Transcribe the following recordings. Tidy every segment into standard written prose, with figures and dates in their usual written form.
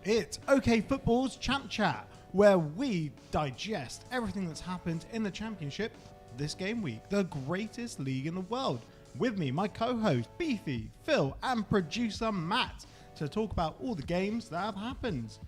It's OK Football's Champ Chat, where we digest everything that's happened in the Championship this game week, the greatest league in the world. With me, my co-host Beefy, Phill and Producer Matt, to talk about all the games that have happened.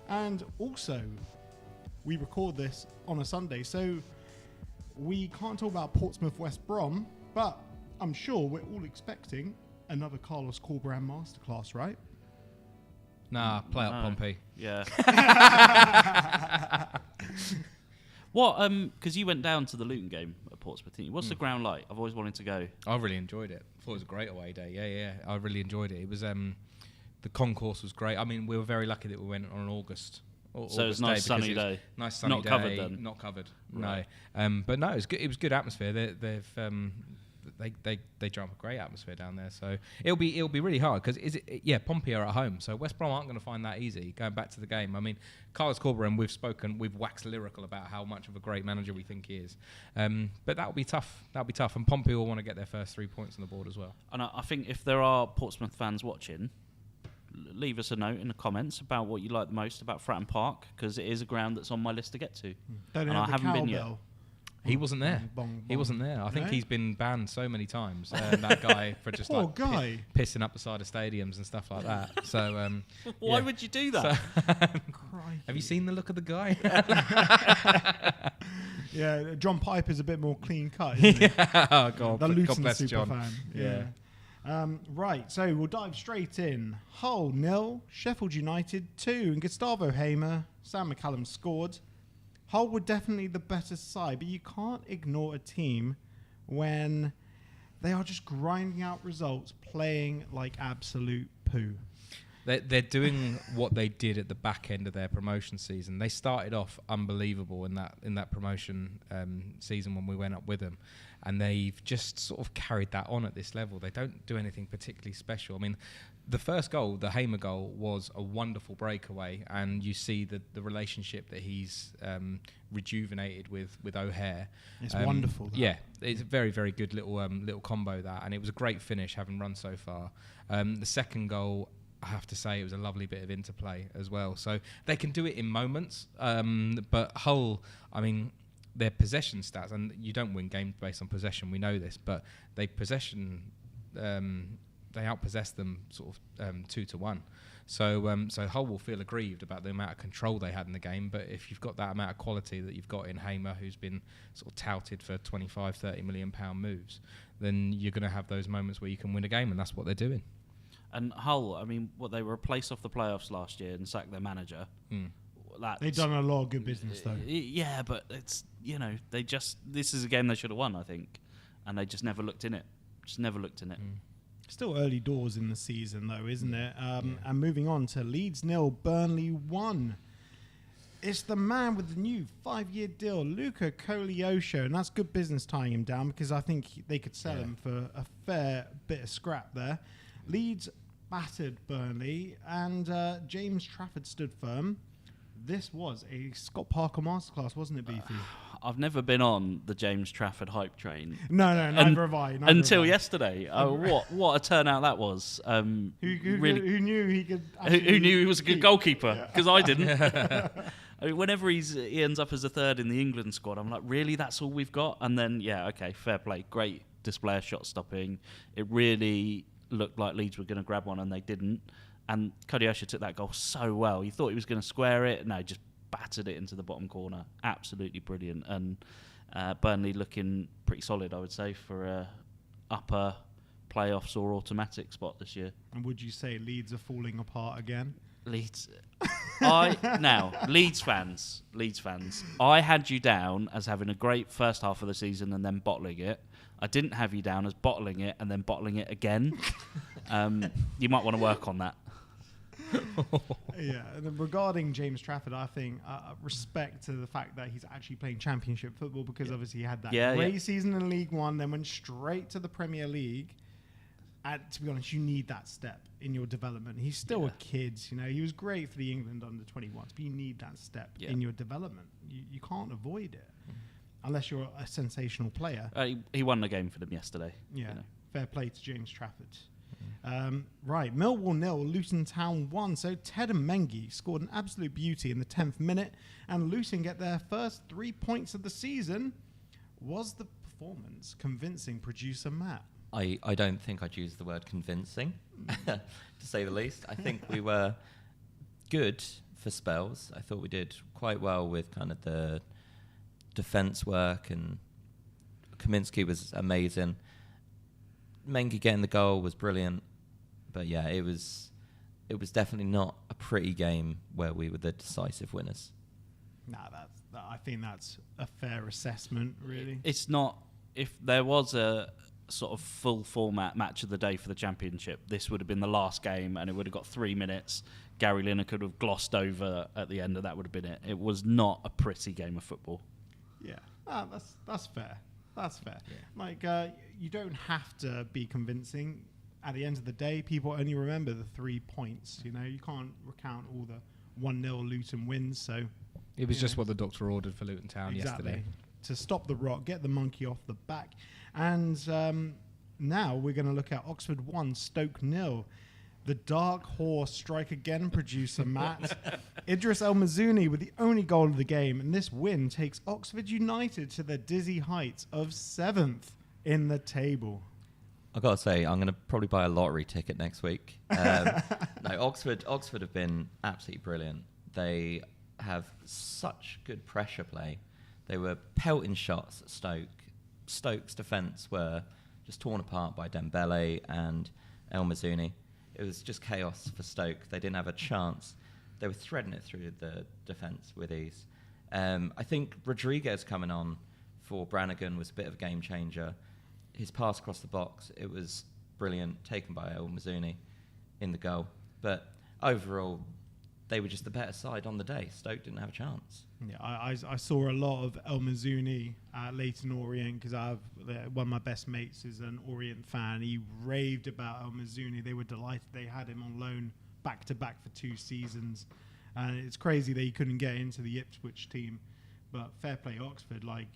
And also, we record this on a Sunday, so we can't talk about Portsmouth West Brom, but I'm sure we're all expecting another Carlos Corberán masterclass, right? Nah, play up Pompey. Yeah. What? Because you went down to the Luton game at Portsmouth, didn't you? What's the ground like? I've always wanted to go. I really enjoyed it. Thought it was a great away day. Yeah. I really enjoyed it. It was the concourse was great. I mean, we were very lucky that we went on an August. So it was a nice sunny day. Nice sunny Not day. covered then. Not covered. Right. No. But no, it was good. It was good atmosphere. They drum up a great atmosphere down there, so it'll be really hard because Pompey are at home, so West Brom aren't going to find that easy. Going back to the game, I mean, Carlos Corberán, we've waxed lyrical about how much of a great manager we think he is, but that'll be tough. And Pompey will want to get their first 3 points on the board as well. And I think if there are Portsmouth fans watching, leave us a note in the comments about what you like the most about Fratton Park, because it is a ground that's on my list to get to, Don't and I haven't been yet. He wasn't there. He wasn't there. I think he's been banned so many times. That guy for just pissing up the side of stadiums and stuff like that. So why would you do that? Have you seen the look of the guy? Yeah, John Piper's a bit more clean cut, isn't he? Oh God, the Luton God bless super John. fan. Yeah. Right, so we'll dive straight in. Hull 0, Sheffield United 2, and Gustavo Hamer, Sam McCallum scored. Hull were definitely the better side, but you can't ignore a team when they are just grinding out results, playing like absolute poo. They're doing what they did at the back end of their promotion season. They started off unbelievable in that promotion season when we went up with them, and they've just sort of carried that on at this level. They don't do anything particularly special. I mean, the first goal, the Hamer goal, was a wonderful breakaway, and you see the relationship that he's rejuvenated with O'Hare. It's wonderful. That. Yeah, it's a very, very good little combo, that, and it was a great finish, having run so far. The second goal, I have to say, it was a lovely bit of interplay as well. So they can do it in moments, but Hull, I mean, their possession stats, and you don't win games based on possession, we know this, but they outpossessed them sort of 2-1. So Hull will feel aggrieved about the amount of control they had in the game, but if you've got that amount of quality that you've got in Hamer, who's been sort of touted for 25-30 million pound moves, then you're going to have those moments where you can win a game, and that's what they're doing. And Hull, I mean, they were replaced off the playoffs last year and sacked their manager. They've done a lot of good business, though. Yeah, but it's, this is a game they should have won, I think, and they just never looked in it. Still early doors in the season, though, isn't it? And moving on to Leeds 0, Burnley 1. It's the man with the new 5-year deal, Luca Koleosho, and that's good business tying him down, because I think they could sell him for a fair bit of scrap there. Leeds battered Burnley, and James Trafford stood firm. This was a Scott Parker masterclass, wasn't it, Beefy? I've never been on the James Trafford hype train. No, neither have I. Until yesterday. What a turnout that was. Who knew he could? Who knew he was a good goalkeeper? Because I didn't. I mean, whenever he ends up as a third in the England squad, I'm like, really? That's all we've got? And then, okay, fair play. Great display of shot stopping. It really looked like Leeds were going to grab one, and they didn't. And Koleosho took that goal so well. You thought he was going to square it. No, just battered it into the bottom corner. Absolutely brilliant. And Burnley looking pretty solid, I would say, for a upper playoffs or automatic spot this year. And would you say Leeds are falling apart again? Leeds fans, I had you down as having a great first half of the season and then bottling it. I didn't have you down as bottling it and then bottling it again. You might want to work on that. Yeah, and regarding James Trafford, I think respect to the fact that he's actually playing Championship football, because obviously he had that great season in League One, then went straight to the Premier League. And to be honest, you need that step in your development. He's still a kid, he was great for the England under-21s, but you need that step in your development. You can't avoid it unless you're a sensational player. He won the game for them yesterday. Yeah, fair play to James Trafford. Right, Millwall 0, Luton Town 1. So Ted and Mengi scored an absolute beauty in the 10th minute, and Luton get their first 3 points of the season. Was the performance convincing, producer Matt? I don't think I'd use the word convincing, to say the least. I think we were good for spells. I thought we did quite well with kind of the defence work, and Kaminsky was amazing. Mengi getting the goal was brilliant, but yeah, it was definitely not a pretty game where we were the decisive winners. I think that's a fair assessment, really. It's not. If there was a sort of full format match of the day for the Championship, this would have been the last game, and it would have got 3 minutes. Gary Lineker could have glossed over at the end, and that would have been it. It was not a pretty game of football. Yeah, that's fair. That's fair. Yeah. Like, you don't have to be convincing. At the end of the day, people only remember the 3 points. You know, you can't recount all the 1-0 Luton wins. So it was just what the doctor ordered for Luton Town yesterday. To stop the rot, get the monkey off the back. And now we're going to look at Oxford 1, Stoke 0. The dark horse strike again, producer Matt. Idris El Mazouni with the only goal of the game, and this win takes Oxford United to the dizzy heights of 7th in the table. I've got to say, I'm going to probably buy a lottery ticket next week. No, Oxford have been absolutely brilliant. They have such good pressure play. They were pelting shots at Stoke. Stoke's defence were just torn apart by Dembele and El Mazouni. It was just chaos for Stoke. They didn't have a chance. They were threading it through the defence with ease. I think Rodriguez coming on for Brannigan was a bit of a game changer. His pass across the box, it was brilliant, taken by El Mazouni in the goal. But overall, they were just the better side on the day. Stoke didn't have a chance. Yeah, I saw a lot of El Mazouni at Leyton Orient because one of my best mates is an Orient fan. He raved about El Mazouni. They were delighted they had him on loan back to back for 2 seasons. And it's crazy that he couldn't get into the Ipswich team. But fair play Oxford, like,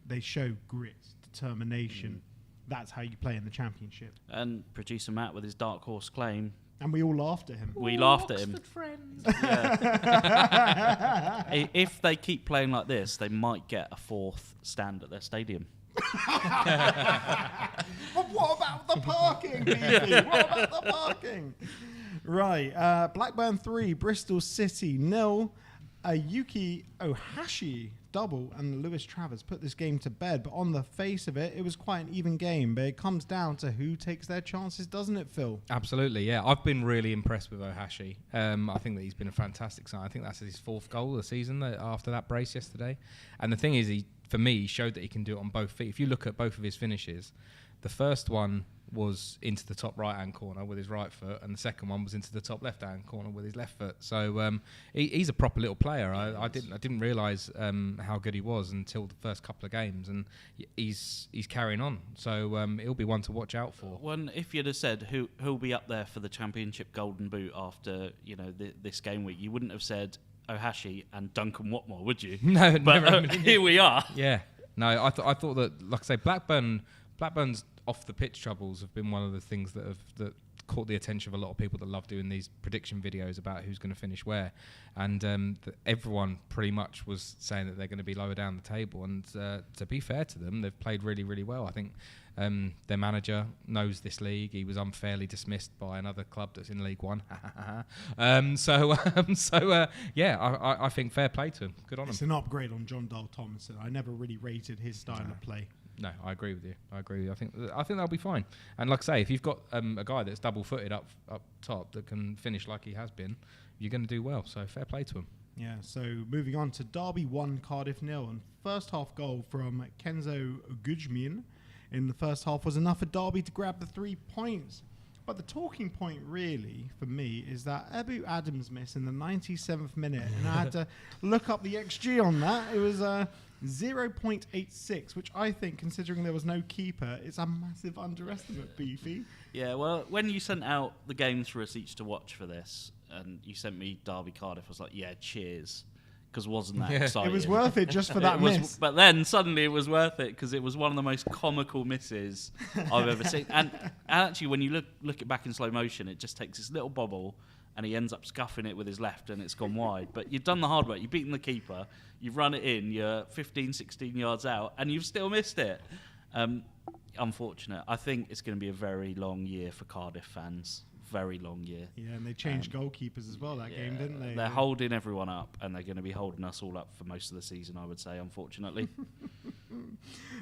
they show grit, determination. That's how you play in the Championship. And producer Matt with his dark horse claim. And we all laughed at him. We laughed at him. Oxford friends. Yeah. If they keep playing like this, they might get a 4th stand at their stadium. But what about the parking, Beefy? What about the parking? Right. Blackburn 3, Bristol City 0. Yuki Ohashi double and Lewis Travers put this game to bed, but on the face of it, it was quite an even game. But it comes down to who takes their chances, doesn't it, Phil? Absolutely, yeah. I've been really impressed with Ohashi. I think that he's been a fantastic sign. I think that's his 4th goal of the season after that brace yesterday. And the thing is, for me, he showed that he can do it on both feet. If you look at both of his finishes, the first one was into the top right-hand corner with his right foot, and the second one was into the top left-hand corner with his left foot. So he's a proper little player. I didn't realise how good he was until the first couple of games, and he's carrying on. So he'll be one to watch out for. Well, if you'd have said who'll be up there for the Championship Golden Boot after this game week, you wouldn't have said Ohashi and Duncan Watmore, would you? No, but here we are. Yeah, no, I thought that, like I say, Blackburn's off the pitch troubles have been one of the things that caught the attention of a lot of people that love doing these prediction videos about who's going to finish where, and everyone pretty much was saying that they're going to be lower down the table. And to be fair to them, they've played really, really well. I think their manager knows this league. He was unfairly dismissed by another club that's in League One. I think fair play to him. Good on him. It's an upgrade on John Dale Thomason. I never really rated his style of play. No, I agree with you. I think they'll be fine. And like I say, if you've got a guy that's double-footed up top that can finish like he has been, you're going to do well. So fair play to him. Yeah. So moving on to Derby 1, Cardiff 0, and first half goal from Kenzo Gujmin in the first half was enough for Derby to grab the 3 points. But the talking point really for me is that Ebu Adams missed in the 97th minute, and I had to look up the XG on that. It was 0.86, which I think, considering there was no keeper, is a massive underestimate, Beefy. Yeah, well, when you sent out the games for us each to watch for this, and you sent me Derby Cardiff, I was like, yeah, cheers. because wasn't that exciting. It was worth it just for that miss. But then suddenly it was worth it because it was one of the most comical misses I've ever seen. And actually, when you look it back in slow motion, it just takes this little bobble and he ends up scuffing it with his left and it's gone wide. But you've done the hard work. You've beaten the keeper. You've run it in. You're 15, 16 yards out and you've still missed it. Unfortunate. I think it's going to be a very long year for Cardiff fans. Very long year. Yeah, and they changed goalkeepers as well that game, didn't they? They're holding everyone up, and they're going to be holding us all up for most of the season, I would say, unfortunately.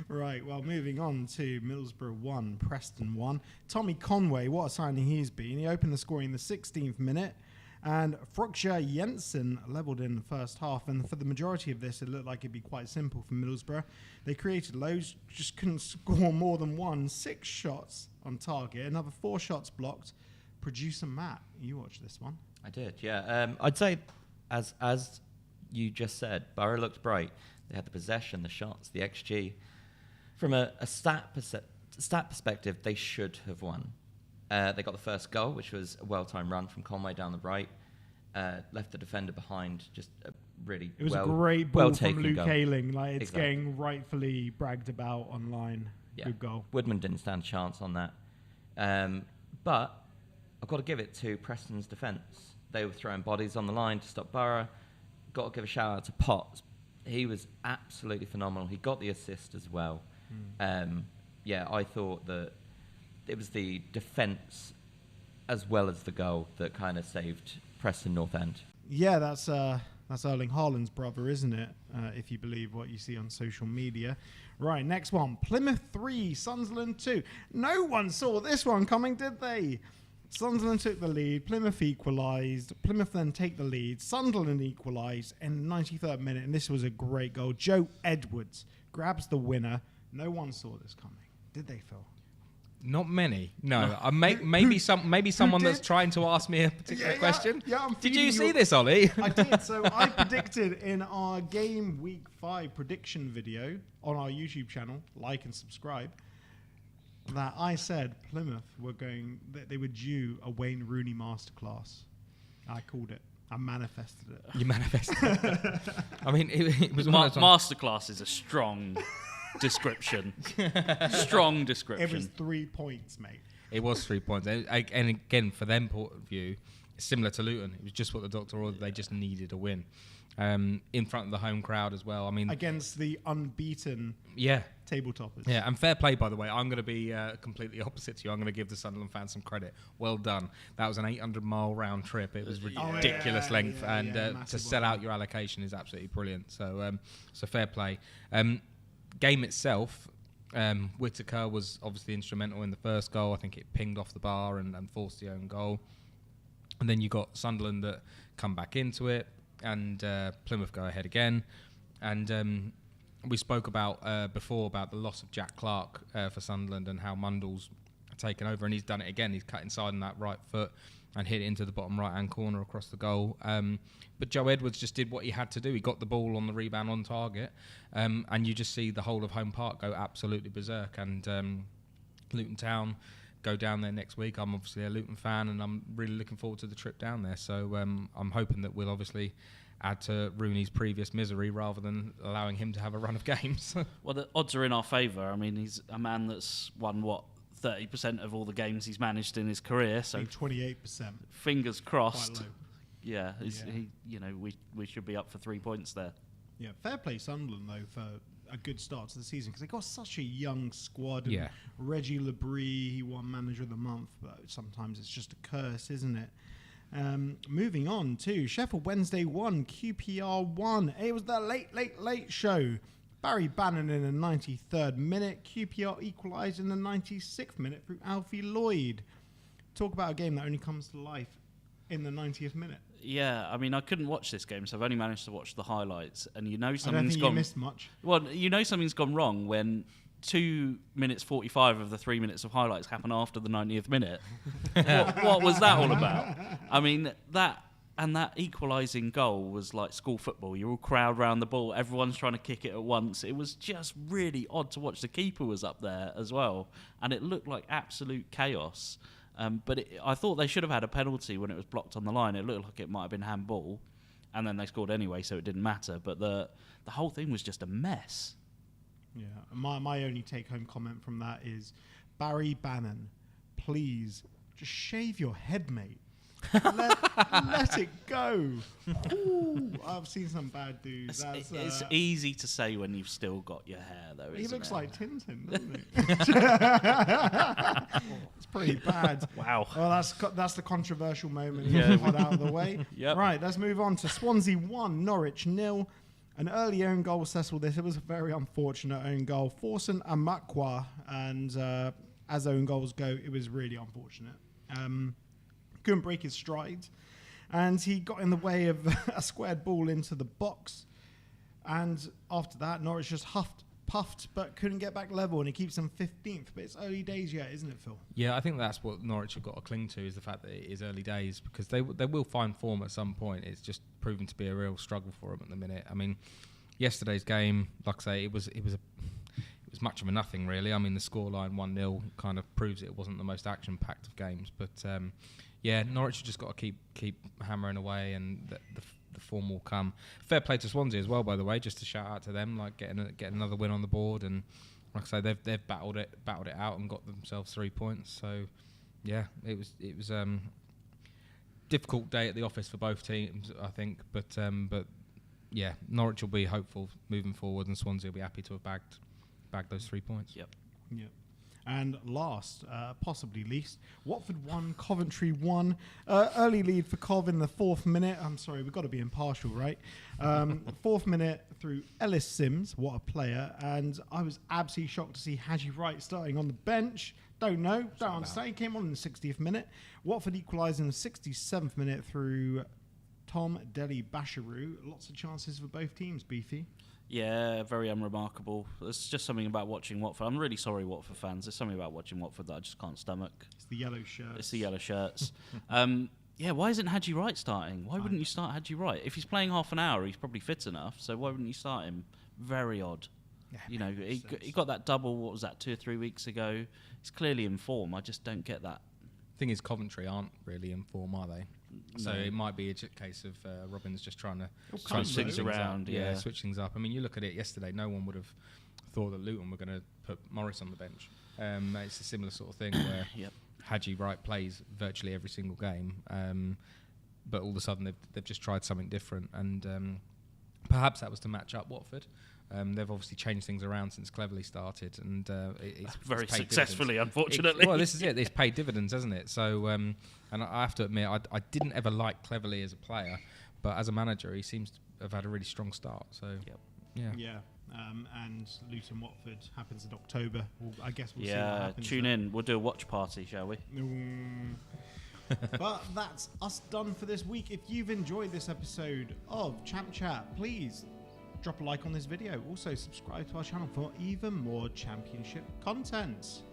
Right, well, moving on to Middlesbrough 1, Preston 1. Tommy Conway, what a signing he's been. He opened the scoring in the 16th minute, and Frokja Jensen levelled in the first half. And for the majority of this, it looked like it'd be quite simple for Middlesbrough. They created loads, just couldn't score more than one. 6 shots on target, another 4 shots blocked. Producer Matt, you watched this one. I did, yeah. I'd say, as you just said, Borough looked bright. They had the possession, the shots, the XG. From a stat perspective, they should have won. They got the first goal, which was a well-timed run from Conway down the right. Left the defender behind, just a really It was a great ball from Luke goal. Ayling. Like, it's getting rightfully bragged about online. Yeah. Good goal. Woodman didn't stand a chance on that. But I've got to give it to Preston's defence. They were throwing bodies on the line to stop Borough. Got to give a shout out to Potts. He was absolutely phenomenal. He got the assist as well. I thought that it was the defence as well as the goal that kind of saved Preston North End. Yeah, that's Erling Haaland's brother, isn't it? If you believe what you see on social media. Right, next one. Plymouth 3, Sunderland 2. No one saw this one coming, did they? Sunderland took the lead. Plymouth equalised. Plymouth then take the lead. Sunderland equalised in the 93rd minute, and this was a great goal. Joe Edwards grabs the winner. No one saw this coming. Did they, Phil? Not many. No. Maybe someone that's trying to ask me a particular question. Yeah, did you see this, Ollie? I did. So I predicted in our game week 5 prediction video on our YouTube channel, like and subscribe, that I said Plymouth they were due a Wayne Rooney masterclass. I called it. I manifested it. You manifested it. I mean, it was masterclass is a strong description. Strong description. It was 3 points, mate. It was 3 points. And again, for them point of view, it's similar to Luton. It was just what the doctor ordered. They just needed a win. In front of the home crowd as well. I mean, against the unbeaten table toppers. Yeah, and fair play, by the way. I'm going to be completely opposite to you. I'm going to give the Sunderland fans some credit. Well done. That was an 800-mile round trip. It was ridiculous length, and to sell out your allocation is absolutely brilliant. So fair play. Game itself, Whittaker was obviously instrumental in the first goal. I think it pinged off the bar and forced the own goal. And then you got Sunderland that come back into it, and Plymouth go ahead again. And we spoke about before about the loss of Jack Clark for Sunderland and how Mundell's taken over, and he's done it again. He's cut inside on that right foot and hit it into the bottom right-hand corner across the goal. But Joe Edwards just did what he had to do. He got the ball on the rebound on target, and you just see the whole of Home Park go absolutely berserk. And Luton Town go down there next week. I'm obviously a Luton fan, and I'm really looking forward to the trip down there. So I'm hoping that we'll obviously add to Rooney's previous misery rather than allowing him to have a run of games. Well, the odds are in our favour. I mean, he's a man that's won, 30% of all the games he's managed in his career. So 28%. Fingers crossed. Yeah, we should be up for 3 points there. Yeah, fair play Sunderland, though, for a good start to the season, because they got such a young squad. And Reggie Labrie, he won Manager of the Month, but sometimes it's just a curse, isn't it? Moving on to Sheffield Wednesday 1, QPR 1. It was the late show. Barry Bannon in the 93rd minute. QPR equalised in the 96th minute through Alfie Lloyd. Talk about a game that only comes to life in the 90th minute. Yeah, I mean, I couldn't watch this game, so I've only managed to watch the highlights. And something's gone. I don't think you missed much. Well, something's gone wrong when 2 minutes 45 of the 3 minutes of highlights happen after the 90th minute. What was that all about? I mean, that equalising goal was like school football. You all crowd round the ball. Everyone's trying to kick it at once. It was just really odd to watch. The keeper was up there as well, and it looked like absolute chaos. But I thought they should have had a penalty when it was blocked on the line. It looked like it might have been handball. and then they scored anyway, so it didn't matter. But the whole thing was just a mess. Yeah, my only take-home comment from that is, Barry Bannon, please just shave your head, mate. let it go. Ooh, I've seen some bad dudes. It's easy to say when you've still got your hair, though. He looks it? like Tintin, doesn't he? It's pretty bad. Wow. Well, that's the controversial moment. Yeah. Got out of the way. Yep. Right, let's move on to Swansea 1, Norwich 0. An early own goal settled this. It was a very unfortunate own goal. Forsen Amakwa, and as own goals go, it was really unfortunate. Couldn't break his stride, and he got in the way of a squared ball into the box. And after that, Norwich just puffed, but couldn't get back level, and it keeps them 15th. But it's early days yet, isn't it, Phil? Yeah, I think that's what Norwich have got to cling to, is the fact that it is early days, because they will find form at some point. It's just proven to be a real struggle for them at the minute. I mean, yesterday's game, like I say, it was much of a nothing, really. I mean, the scoreline 1-0 kind of proves it wasn't the most action-packed of games, but yeah, Norwich have just got to keep hammering away, and the form will come. Fair play to Swansea as well, by the way, just to shout out to them, like getting another win on the board, and like I say, they've battled it out and got themselves 3 points. So yeah, it was difficult day at the office for both teams, I think, but yeah, Norwich will be hopeful moving forward, and Swansea will be happy to have bagged those 3 points. Yep. And last, possibly least, Watford 1, Coventry 1. Early lead for Cov in the 4th minute. I'm sorry, we've got to be impartial, right? 4th minute through Ellis Sims. What a player. And I was absolutely shocked to see Haji Wright starting on the bench. Don't understand. He came on in the 60th minute. Watford equalised in the 67th minute through Tom Deli Basharu. Lots of chances for both teams, Beefy. Yeah, very unremarkable. There's just something about watching Watford. I'm really sorry, Watford fans. There's something about watching Watford that I just can't stomach. It's the yellow shirts. It's the yellow shirts. Yeah, why isn't Haji Wright starting? Why wouldn't you start Haji Wright? If he's playing half an hour, he's probably fit enough. So why wouldn't you start him? Very odd. Yeah, you know, he got that double, what was that, 2 or 3 weeks ago? He's clearly in form. I just don't get that. Thing is, Coventry aren't really in form, are they? So No. it might be a case of Robin's just trying to switch things around. Yeah, switch things up. I mean, you look at it yesterday. No one would have thought that Luton were going to put Morris on the bench. It's a similar sort of thing where Yep. Haji Wright plays virtually every single game, but all of a sudden they've just tried something different, and perhaps that was to match up Watford. They've obviously changed things around since Cleverley started, and it's Very paid successfully, dividends. unfortunately. Well, this is it. It's paid dividends, hasn't it? So, and I have to admit, I didn't ever like Cleverley as a player, but as a manager, he seems to have had a really strong start. So, Yeah. And Luton Watford happens in October. I guess we'll see what Yeah, happens. tune in. We'll do a watch party, shall we? But that's us done for this week. If you've enjoyed this episode of Champ Chat, please drop a like on this video. Also, subscribe to our channel for even more championship content.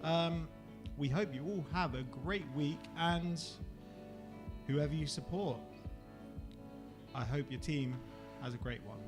We hope you all have a great week, and whoever you support, I hope your team has a great one.